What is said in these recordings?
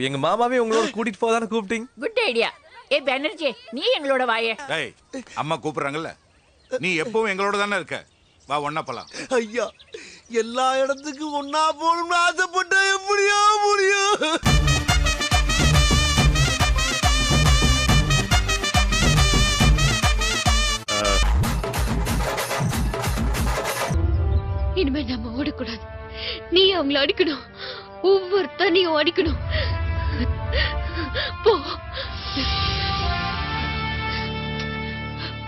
எங்க மாமாவே உங்களோட கூட்டிட்டு போதானே கூப்பிட்டீங்க. Good idea. ஏ பேனர்ஜி, நீ எங்களோட வாயே. டேய், அம்மா கூப்பிடுறாங்கல்ல, நீ எப்பவும் எங்களோட தானே இருக்க. வா, ஒண்ணா போலாம். ஐயா, எல்லா இடத்துக்கும் ஒன்னா போகணும்னு ஆசைப்பட்டா எப்படியா முடியும்? இனிமே நம்ம ஓடக்கூடாது. நீ அவங்கள அடிக்கணும். ஒவ்வொருத்தனையும் அடிக்கணும். போ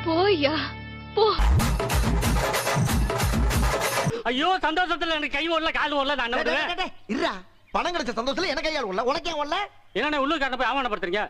போயா போ. ஐயோ, சந்தோஷத்துல எனக்கு கை ஓடல கால் ஓடல. நான் என்ன இருடா, பணம் கிடைச்ச சந்தோஷத்துல எனக்கு கையால் ஓடல, உனக்கு ஏன் ஓடல? என்ன உள்ளூர் காட்ட போய் அவமானப்படுத்துறீங்க?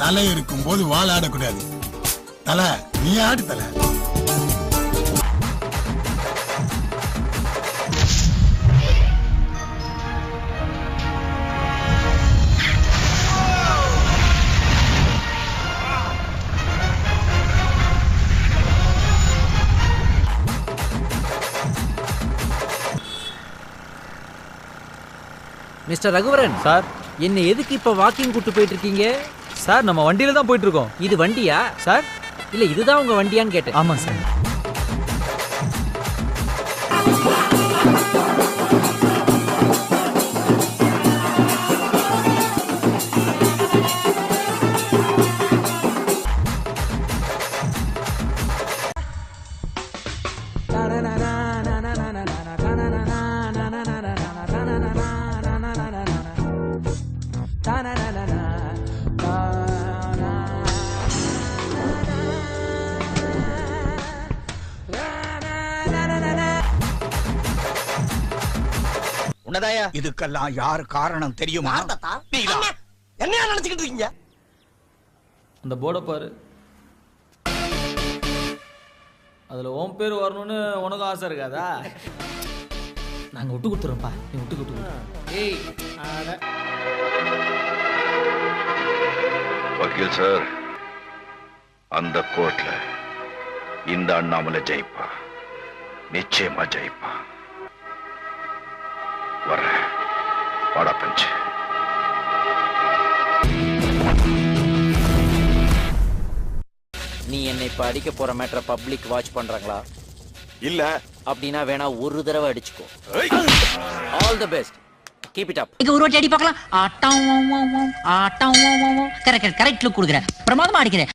தலை இருக்கும் போது வாழ ஆடக்கூடாது. தலை நீ ஆடு தலை. மிஸ்டர் ரகுவரன் சார், என்ன எதுக்கு இப்ப வாக்கிங் கூட்டு போயிட்டு இருக்கீங்க? சார் நம்ம வண்டியில தான் போயிட்டு இருக்கோம். இது வண்டியா சார்? இல்ல இதுதான் உங்க வண்டியான்னு கேட்டேன். ஆமா சார். இதுக்கெல்லாம் யார் காரணம் தெரியுமா? என்ன நினைச்சுக்கிட்டு இருக்கீங்க? அந்த போர்டை பாரு, அதுல உன் பேர் வரணும்னு உனக்கு ஆசை இருக்காதா? நாங்க விட்டு கொடுத்துறோம்ப்பா, நீ விட்டு கொடுத்து. ஏய், வக்கீல் சார், அந்த கோர்ட்ல இந்த அண்ணாமலை ஜெயிப்பா, நிச்சயமா ஜெயிப்பா. வர வாடா பஞ்சு. நீ என்னை இப்ப அடிக்க போற மேட்டரை பப்ளிக் வாட்ச் பண்றாங்களா? இல்ல. அப்படின்னா வேணா ஒரு தடவை அடிச்சுக்கோ. All the best, keep it up. இங்க ஒரு வாட்டி அடி பார்க்கலாம். ஆட்டம் ஆட்டம் கரெக்ட் கரெக்ட் லுக் கொடுக்குற. பிரமாதமா அடிக்கிறேன்.